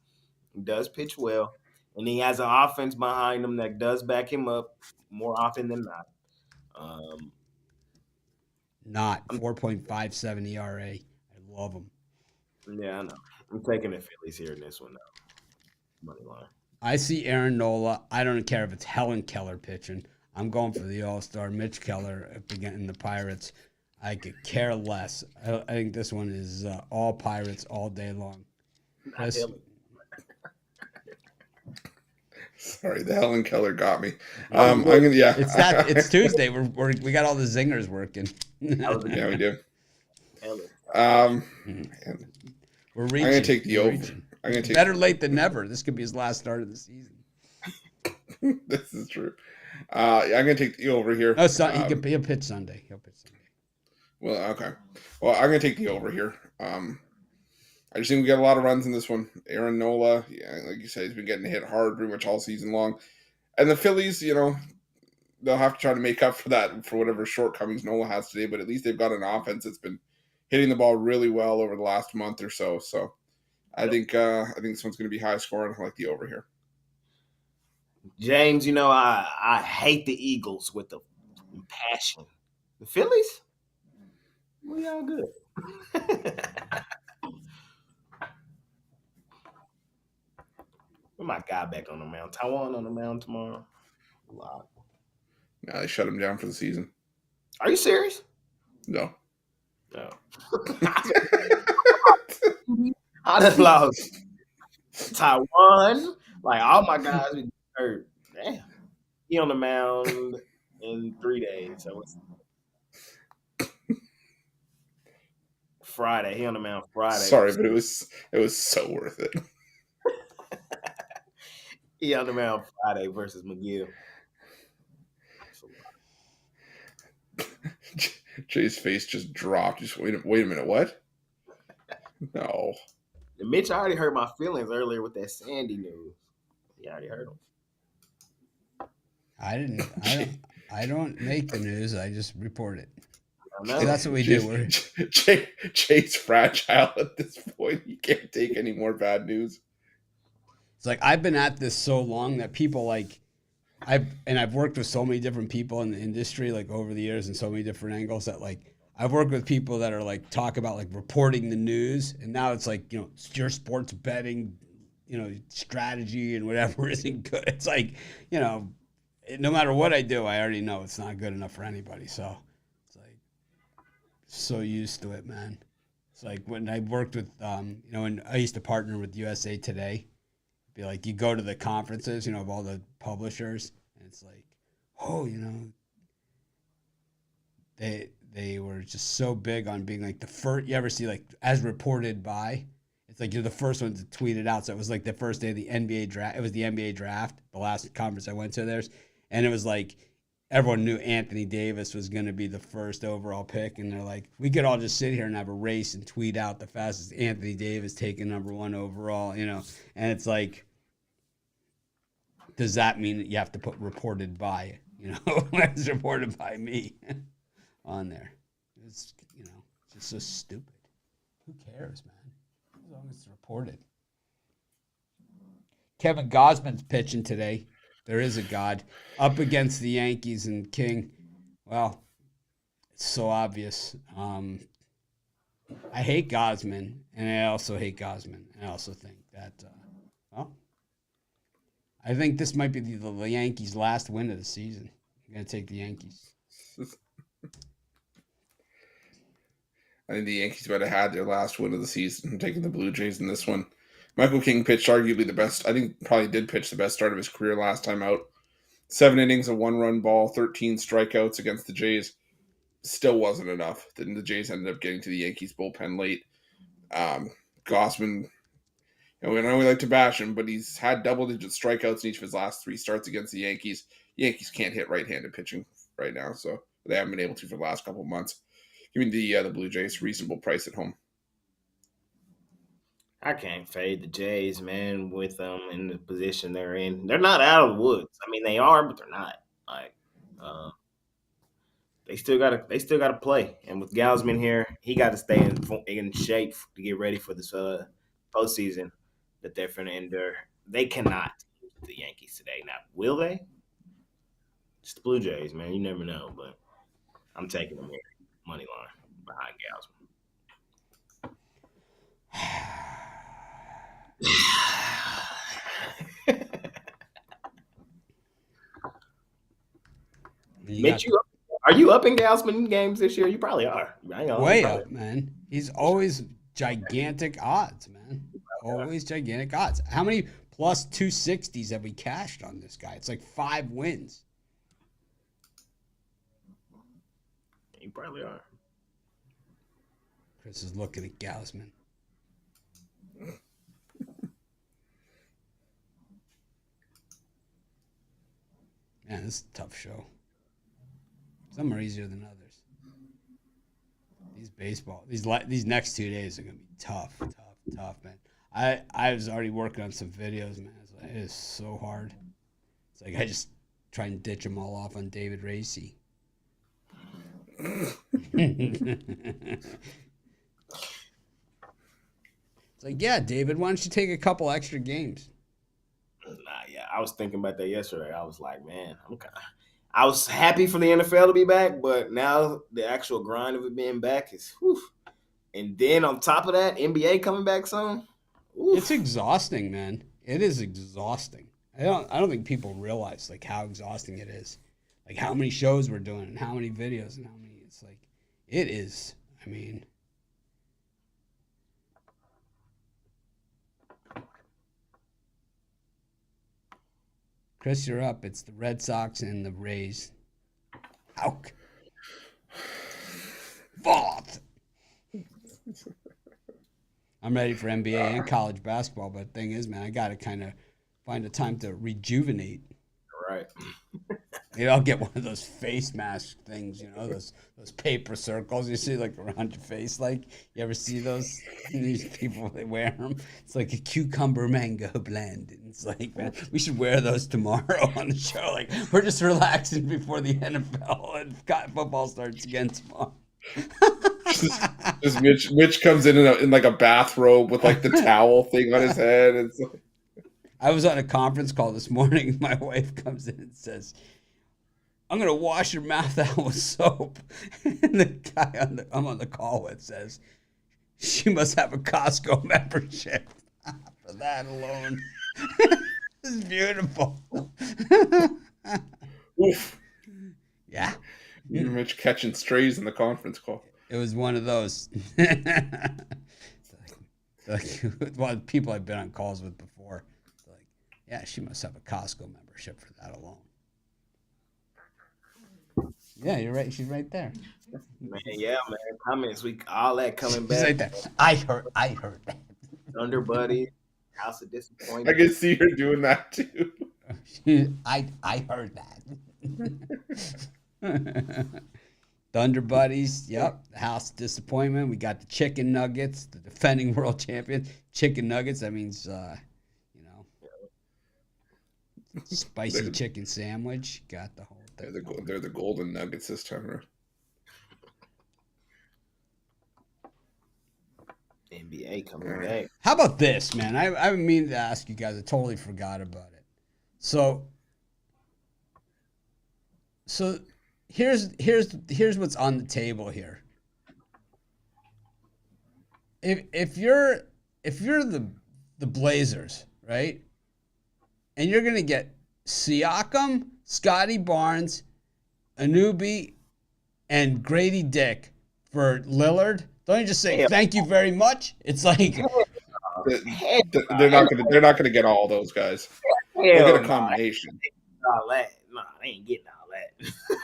Speaker 3: does pitch well, and he has an offense behind him that does back him up more often than not.
Speaker 1: Not 4.57 ERA. I love him.
Speaker 3: Yeah, I know. I'm taking the Phillies here in this one now. Money line.
Speaker 1: I see Aaron Nola. I don't care if it's Helen Keller pitching. I'm going for the All-Star Mitch Keller in the Pirates. I could care less. I think this one is all Pirates all day long.
Speaker 2: Sorry, the Helen Keller got me.
Speaker 1: It's Tuesday. We got all the zingers working.
Speaker 2: Yeah, we do.
Speaker 1: We're reaching.
Speaker 2: I'm gonna take the over. I'm gonna take
Speaker 1: better late than never. This could be his last start of the season.
Speaker 2: This is true. I'm gonna take the over here.
Speaker 1: No, he'll pitch Sunday.
Speaker 2: Well, okay. Well, I'm gonna take the over here. I just think we got a lot of runs in this one. Aaron Nola, yeah, like you said, he's been getting hit hard pretty much all season long. And the Phillies, they'll have to try to make up for that, for whatever shortcomings Nola has today. But at least they've got an offense that's been hitting the ball really well over the last month or so. So I think this one's going to be high scoring. I like the over here.
Speaker 3: James, I hate the Eagles with the passion. The Phillies, we all good. Where my guy back on the mound? Taiwan on the mound tomorrow?
Speaker 2: No, they shut him down for the season.
Speaker 3: Are you serious?
Speaker 2: No.
Speaker 3: I just lost Taiwan. Like, all my guys be hurt. Damn. He on the mound in 3 days. So it's Friday. He on the mound Friday.
Speaker 2: Sorry, but it was so worth it.
Speaker 3: He on the mound Friday versus McGill.
Speaker 2: Jay's face just dropped. Just wait a minute. What? No.
Speaker 3: Mitch already hurt my feelings earlier with that Sandy news. He already heard him.
Speaker 1: I don't make the news. I just report it.
Speaker 3: So
Speaker 1: that's what we do.
Speaker 2: Jay's fragile at this point. He can't take any more bad news.
Speaker 1: It's like I've been at this so long that people I've worked with so many different people in the industry like over the years in so many different angles that I've worked with people that are talk about reporting the news, and now it's your sports betting, strategy and whatever isn't good. It's no matter what I do, I already know it's not good enough for anybody. So it's so used to it, man. It's like when I worked with, when I used to partner with USA Today. Be you go to the conferences, of all the publishers, and it's they were just so big on being like the first. You ever see like as reported by? It's like you're the first one to tweet it out. So it was like the first day of the NBA draft. It was the NBA draft, the last conference I went to. And it was like everyone knew Anthony Davis was going to be the first overall pick, and they're like, we could all just sit here and have a race and tweet out the fastest Anthony Davis taking number 1 overall, And it's like, does that mean that you have to put reported by, it's reported by me on there? It's just so stupid. Who cares, man? As long as it's reported. Kevin Gausman's pitching today. There is a God. Up against the Yankees and King. Well, it's so obvious. I hate Gausman, and I also hate Gausman. I also think that, I think this might be the Yankees' last win of the season. I'm going to take the Yankees.
Speaker 2: I think the Yankees might have had their last win of the season. I'm taking the Blue Jays in this one. Michael King pitched arguably the best. I think probably did pitch the best start of his career last time out. 7 innings, a 1-run ball, 13 strikeouts against the Jays. Still wasn't enough. Then the Jays ended up getting to the Yankees bullpen late. Gausman, we know we like to bash him, but he's had double-digit strikeouts in each of his last 3 starts against the Yankees. The Yankees can't hit right-handed pitching right now, so they haven't been able to for the last couple of months. Give me the Blue Jays, reasonable price at home.
Speaker 3: I can't fade the Jays, man, with them in the position they're in. They're not out of the woods. I mean, they are, but they're not. Like, they still gotta play. And with Gausman here, he got to stay in shape to get ready for this postseason that they're going to endure. They cannot lose the Yankees today. Now, will they? It's the Blue Jays, man. You never know, but I'm taking them here. Money line behind Gausman. Mitch, are you up in Gausman games this year? You probably are.
Speaker 1: Way up, man. He's always gigantic odds, man. Always gigantic odds. How many plus 260s have we cashed on this guy? It's like 5 wins.
Speaker 3: You probably are.
Speaker 1: Chris is looking at Gausman. Man, this is a tough show. Some are easier than others. These next 2 days are gonna be tough, man. I was already working on some videos, man. It is so hard. It's like I just try and ditch them all off on David Racy. It's like, yeah, David, why don't you take a couple extra games?
Speaker 3: Yeah, I was thinking about that yesterday. I was like, man, I was happy for the NFL to be back, but now the actual grind of it being back is, whew. And then on top of that, NBA coming back soon.
Speaker 1: Oof. It's exhausting, man. It is exhausting. I don't think people realize like how exhausting it is, like how many shows we're doing and how many videos and how many. It's like it is. I mean. Chris, you're up. It's the Red Sox and the Rays. Ouch. Fault. I'm ready for NBA and college basketball, but the thing is, man, I got to kind of find a time to rejuvenate.
Speaker 3: Right.
Speaker 1: Maybe I'll get one of those face mask things, those paper circles you see like around your face. Like, you ever see those? These people, they wear them. It's like a cucumber mango blend. And it's like, man, we should wear those tomorrow on the show. Like, we're just relaxing before the NFL and football starts again tomorrow.
Speaker 2: Just Mitch comes in like a bathrobe with like the towel thing on his head. It's like...
Speaker 1: I was on a conference call this morning. My wife comes in and says, I'm going to wash your mouth out with soap. And the guy I'm on the call with says, she must have a Costco membership for that alone. This is beautiful.
Speaker 2: Oof.
Speaker 1: Yeah.
Speaker 2: You're Mitch catching strays in the conference call.
Speaker 1: It was one of those. Like people I've been on calls with before. Like, yeah, she must have a Costco membership for that alone. Yeah, you're right. She's right there.
Speaker 3: Man, yeah, man. Comments, all that coming
Speaker 1: She's
Speaker 3: back.
Speaker 1: right there. I heard that.
Speaker 3: Thunder Buddy, House of
Speaker 2: I
Speaker 3: Disappointment.
Speaker 2: can see her doing that too.
Speaker 1: I heard that. Thunder Buddies, yep. The House of Disappointment. We got the Chicken Nuggets, the defending world champion. Chicken Nuggets, that means, spicy
Speaker 2: They're-
Speaker 1: chicken sandwich. Got the whole thing.
Speaker 2: They're the golden nuggets this time around.
Speaker 3: NBA coming back.
Speaker 1: How about this, man? I mean to ask you guys. I totally forgot about it. So here's what's on the table here. If you're the Blazers, right? And you're gonna get Siakam, Scotty Barnes, Anunoby, and Grady Dick for Lillard. Don't you just say thank you very much? It's like
Speaker 2: They're not gonna get all those guys. They'll get a combination.
Speaker 3: All that. No, they ain't getting all that.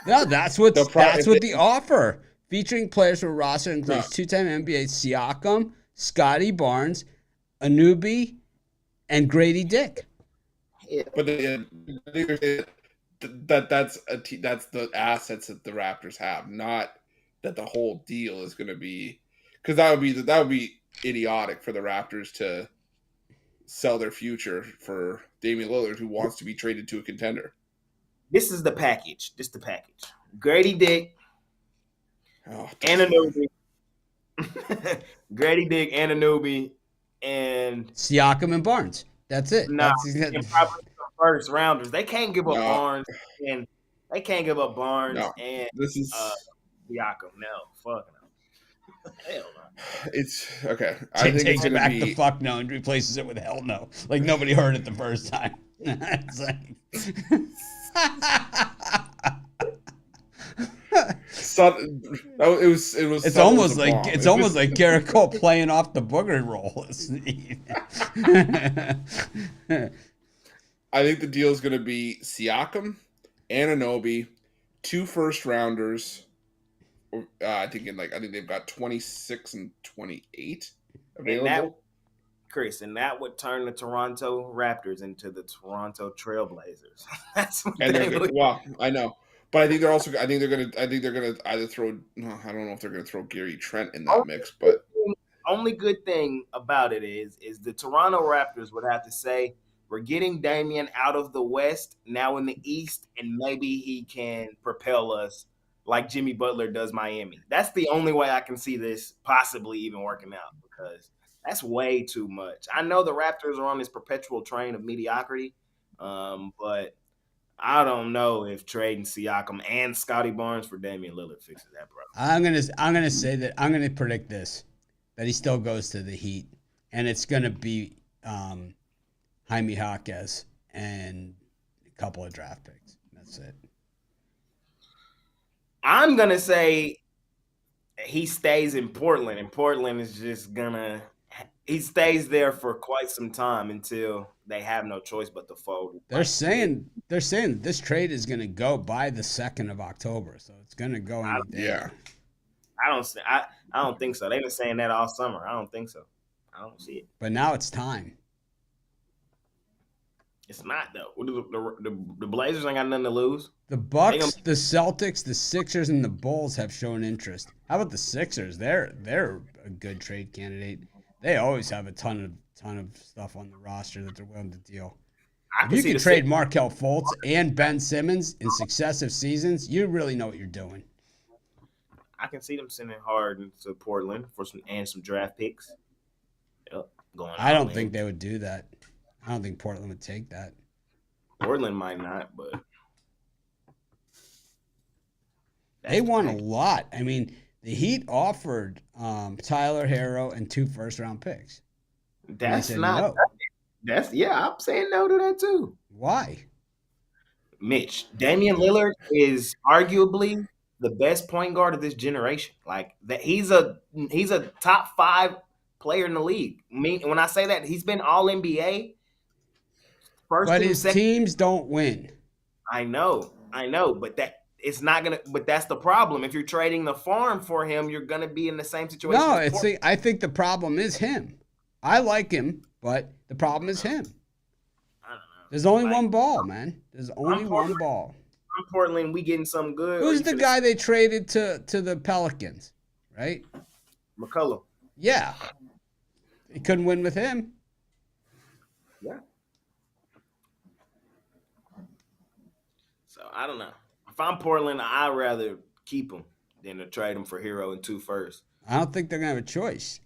Speaker 1: no, that's what
Speaker 2: They'll
Speaker 1: the offer. Featuring players for roster includes two-time NBA Siakam, Scotty Barnes, Anunoby, and Grady Dick.
Speaker 2: But that's the assets that the Raptors have, not that the whole deal is going to be, because that would be idiotic for the Raptors to sell their future for Damian Lillard, who wants to be traded to a contender.
Speaker 3: This is the package. Grady Dick and Anunoby. Grady Dick and Anunoby and
Speaker 1: Siakam and Barnes. That's it.
Speaker 3: And probably some first rounders. They can't give up Barnes and
Speaker 2: This is
Speaker 3: Siakam. No, fuck no. Hell no.
Speaker 2: It's okay. I think
Speaker 1: takes it back to fuck no and replaces it with hell no. Like nobody heard it the first time. It's like It's almost like Garrett Cole playing off the booger role.
Speaker 2: I think the deal is going to be Siakam, Anunoby, 2 first rounders. I think they've got 26 and 28 available.
Speaker 3: And that would turn the Toronto Raptors into the Toronto Trailblazers. That's what
Speaker 2: Well, I know. But I think they're gonna either throw. No, I don't know if they're gonna throw Gary Trent in that mix. But
Speaker 3: only good thing about it is the Toronto Raptors would have to say, we're getting Damian out of the West, now in the East, and maybe he can propel us like Jimmy Butler does Miami. That's the only way I can see this possibly even working out, because that's way too much. I know the Raptors are on this perpetual train of mediocrity, but I don't know if trading Siakam and Scotty Barnes for Damian Lillard fixes that problem.
Speaker 1: I'm gonna say that I'm gonna predict this, that he still goes to the Heat, and it's gonna be Jaime Jaquez and a couple of draft picks. That's it.
Speaker 3: I'm gonna say he stays in Portland, and Portland is just he stays there for quite some time until they have no choice but to fold.
Speaker 1: They're saying this trade is going to go by the 2nd of October, so it's going to go any day.
Speaker 2: Yeah.
Speaker 3: I don't think so. They've been saying that all summer. I don't think so. I don't see it.
Speaker 1: But now it's time.
Speaker 3: It's not though. The Blazers ain't got nothing to lose.
Speaker 1: The Bucks, the Celtics, the Sixers, and the Bulls have shown interest. How about the Sixers? They're a good trade candidate. They always have a ton of stuff on the roster that they're willing to deal. If you can trade Markelle Fultz and Ben Simmons in successive seasons, you really know what you're doing.
Speaker 3: I can see them sending Harden to Portland for some draft picks. Yep,
Speaker 1: I don't think they would do that. I don't think Portland would take that.
Speaker 3: Portland might not, but
Speaker 1: they want a lot. I mean, the Heat offered Tyler Herro and 2 first-round picks.
Speaker 3: That's not. No. I'm saying no to that too.
Speaker 1: Why?
Speaker 3: Mitch, Damian Lillard is arguably the best point guard of this generation. Like that, he's a top 5 player in the league. When I say that, he's been All NBA.
Speaker 1: But his teams don't win.
Speaker 3: I know, but that it's not gonna. But that's the problem. If you're trading the farm for him, you're gonna be in the same situation.
Speaker 1: No,
Speaker 3: as
Speaker 1: I think the problem is him. I like him, but the problem is him.
Speaker 3: I don't know.
Speaker 1: There's only
Speaker 3: Like,
Speaker 1: one ball, man. There's only
Speaker 3: I'm
Speaker 1: one
Speaker 3: Portland.
Speaker 1: ball.
Speaker 3: I'm Portland. We getting something good. Or
Speaker 1: Who's
Speaker 3: you
Speaker 1: the
Speaker 3: finna
Speaker 1: guy they traded to the Pelicans? Right?
Speaker 3: McCullough.
Speaker 1: Yeah. He couldn't win with him.
Speaker 3: Yeah. So I don't know. If I'm Portland, I'd rather keep him than to trade him for Hero and 2 first.
Speaker 1: I don't think they're gonna have a choice.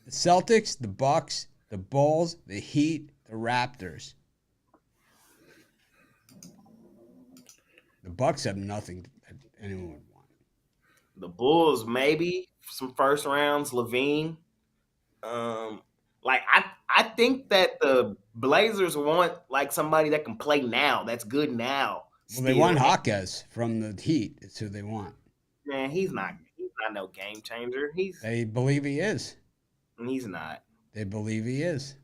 Speaker 1: The Celtics, the Bucks, the Bulls, the Heat, the Raptors. The Bucks have nothing that anyone would want.
Speaker 3: The Bulls, maybe some first rounds, Levine. Like I think that the Blazers want like somebody that can play now, that's good now.
Speaker 1: Well, they want Hawkes from the Heat. It's who they want.
Speaker 3: Man, he's not no game changer.
Speaker 1: They believe he is.
Speaker 3: He's not.
Speaker 1: They believe he is.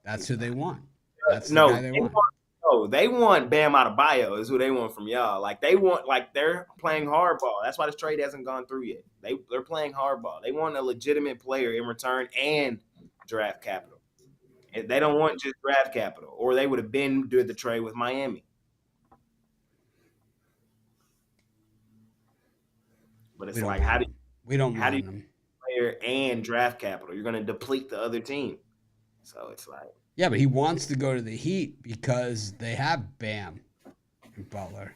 Speaker 1: That's who they want. That's the
Speaker 3: No,
Speaker 1: guy they want.
Speaker 3: They want Bam Adebayo is who they want from y'all. Like they want, like they're playing hardball. That's why this trade hasn't gone through yet. They're playing hardball. They want a legitimate player in return and draft capital. And they don't want just draft capital, or they would have been doing the trade with Miami. But it's like, how do
Speaker 1: we don't
Speaker 3: how do
Speaker 1: want
Speaker 3: you
Speaker 1: him.
Speaker 3: player and draft capital? You're going to deplete the other team. So it's like,
Speaker 1: yeah, but he wants to go to the Heat because they have Bam and Butler.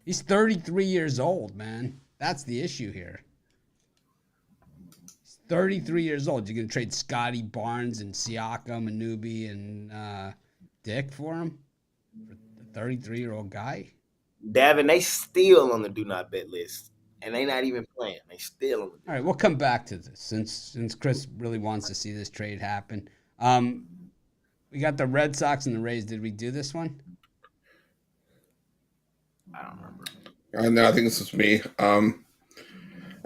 Speaker 1: He's 33 years old, man. That's the issue here. He's 33 years old. You're going to trade Scotty Barnes and Siakam and Newbie and Dick for him? For the 33-year-old guy?
Speaker 3: Davin, they still on the do not bet list. And they not even playing. They still on the
Speaker 1: All right, we'll come back to this since Chris really wants to see this trade happen. We got the Red Sox and the Rays. Did we do this one?
Speaker 3: I don't remember.
Speaker 2: No, I think this was me. I'm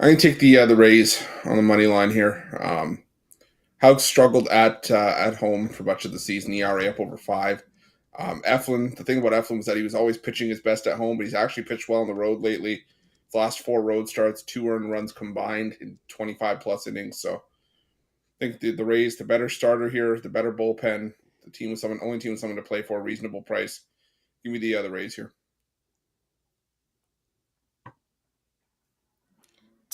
Speaker 2: going to take the Rays on the money line here. Houck struggled at home for much of the season. ERA up over 5. Eflin, the thing about Eflin was that he was always pitching his best at home, but he's actually pitched well on the road lately. The last 4 road starts, 2 earned runs combined in 25-plus innings. So I think the Rays, the better starter here, the better bullpen, the team with only team with someone to play for a reasonable price. Give me the Rays here.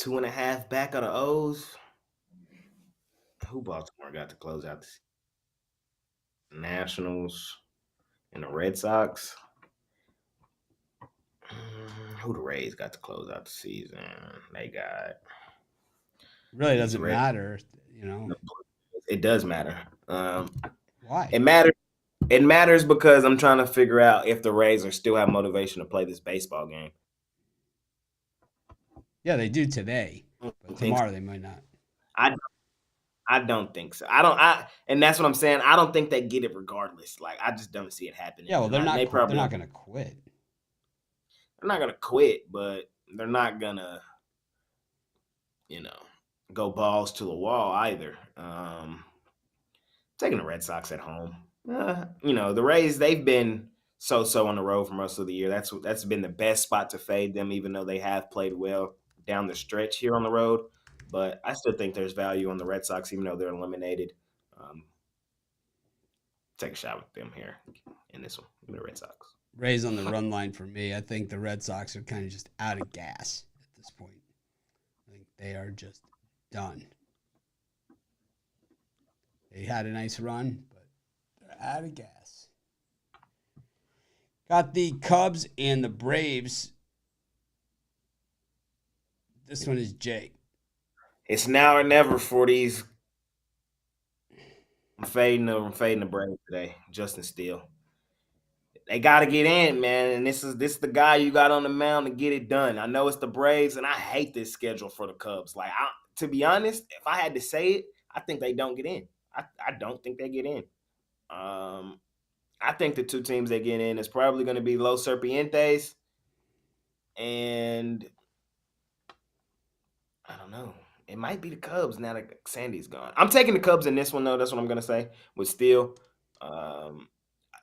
Speaker 3: 2.5 back of the O's. Who Baltimore got to close out the season? Nationals and the Red Sox. Who the Rays got to close out the season? They got.
Speaker 1: Really doesn't matter,
Speaker 3: It does matter.
Speaker 1: Why?
Speaker 3: It matters. It matters because I'm trying to figure out if the Rays are still have motivation to play this baseball game.
Speaker 1: Yeah, they do today, but tomorrow they might not.
Speaker 3: I don't think so. And that's what I'm saying. I don't think they get it regardless. Like I just don't see it happening.
Speaker 1: Yeah, well, they're not going to quit.
Speaker 3: They're not going to quit, but they're not going to, go balls to the wall either. Taking the Red Sox at home. The Rays, they've been so on the road for most of the year. That's been the best spot to fade them, even though they have played well down the stretch here on the road. But I still think there's value on the Red Sox, even though they're eliminated. Take a shot with them here in this one. The Red Sox.
Speaker 1: Rays on the run line for me. I think the Red Sox are kind of just out of gas at this point. I think they are just done. They had a nice run, but they're out of gas. Got the Cubs and the Braves. This one is Jake.
Speaker 3: It's now or never for these. I'm fading the Braves today. Justin Steele. They got to get in, man. And this is the guy you got on the mound to get it done. I know it's the Braves, and I hate this schedule for the Cubs. Like, to be honest, if I had to say it, I think they don't get in. I don't think they get in. I think the 2 teams that get in is probably going to be Los Serpientes and I don't know. It might be the Cubs now that Sandy's gone. I'm taking the Cubs in this one, though. That's what I'm going to say with Steele.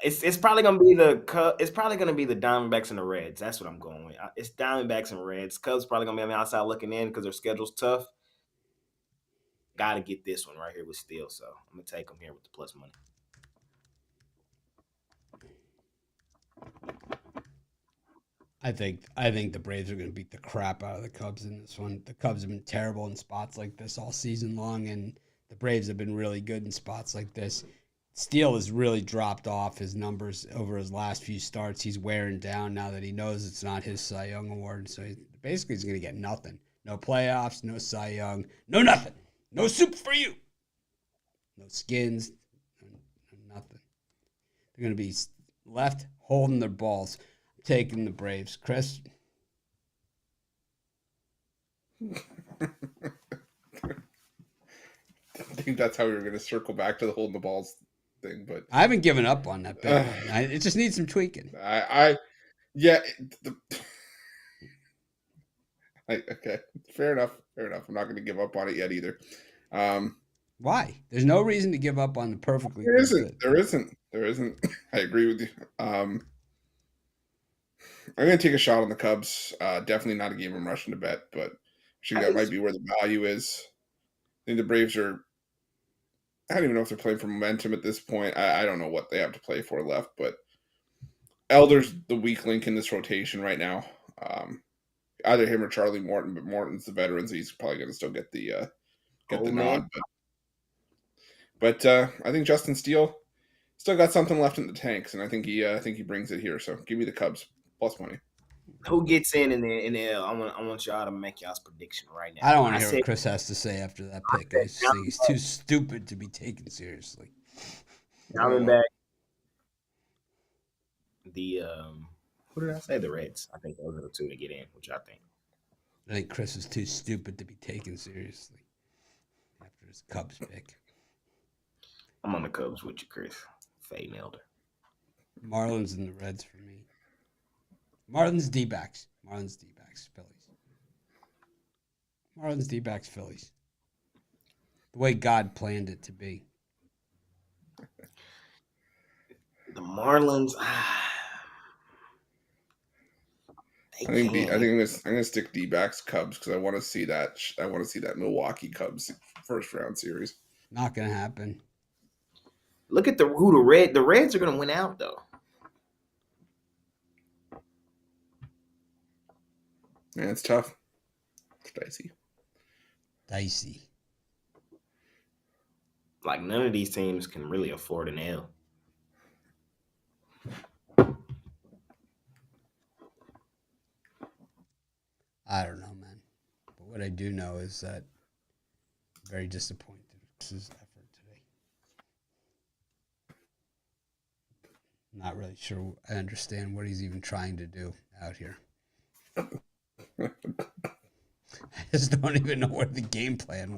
Speaker 3: It's probably gonna be it's probably gonna be the Diamondbacks and the Reds. That's what I'm going with. It's Diamondbacks and Reds. Cubs probably gonna be on the outside looking in because their schedule's tough. Got to get this one right here with Steele, so I'm gonna take them here with the plus money.
Speaker 1: I think the Braves are going to beat the crap out of the Cubs in this one. The Cubs have been terrible in spots like this all season long, and the Braves have been really good in spots like this. Steele has really dropped off his numbers over his last few starts. He's wearing down now that he knows it's not his Cy Young award. So basically he's going to get nothing. No playoffs, no Cy Young, no nothing. No soup for you. No skins, no nothing. They're going to be left holding their balls. Taking the Braves. Chris?
Speaker 2: I think that's how we were going to circle back to the holding the balls thing, but
Speaker 1: I haven't given up on that bet. It just needs some tweaking.
Speaker 2: Yeah. Okay, fair enough. I'm not going to give up on it yet either.
Speaker 1: Why? There's no reason to give up on the perfectly.
Speaker 2: There isn't. I agree with you. I'm going to take a shot on the Cubs. Definitely not a game I'm rushing to bet, but I think that might be where the value is. I think the Braves are. I don't even know if they're playing for momentum at this point. I don't know what they have to play for left, but Elder's the weak link in this rotation right now. Either him or Charlie Morton, but Morton's the veteran, so he's probably going to still get the nod. But I think Justin Steele still got something left in the tanks, and I think he brings it here. So give me the Cubs plus money.
Speaker 3: Who gets in the L? I want y'all to make y'all's prediction right now.
Speaker 1: I don't want to hear what Chris has to say after that pick. I just think he's too stupid to be taken seriously.
Speaker 3: Diamondback. Who did I say? The Reds. I think those are the two to get in, which I think.
Speaker 1: I think Chris is too stupid to be taken seriously after his Cubs pick.
Speaker 3: I'm on the Cubs with you, Chris. Fade Elder.
Speaker 1: Marlins and the Reds for me. Marlins D-backs. Phillies. Marlins D-backs, Phillies. The way God planned it to be.
Speaker 3: The Marlins.
Speaker 2: I think I'm gonna stick D-backs Cubs because I want to see that. I want to see that Milwaukee Cubs first round series.
Speaker 1: Not gonna happen.
Speaker 3: Look at the Reds are gonna win out though.
Speaker 2: Yeah, it's tough. It's
Speaker 1: Dicey.
Speaker 3: Like none of these teams can really afford an L.
Speaker 1: I don't know, man. But what I do know is that I'm very disappointed with his effort today. Not really sure I understand what he's even trying to do out here. I just don't even know what the game plan was.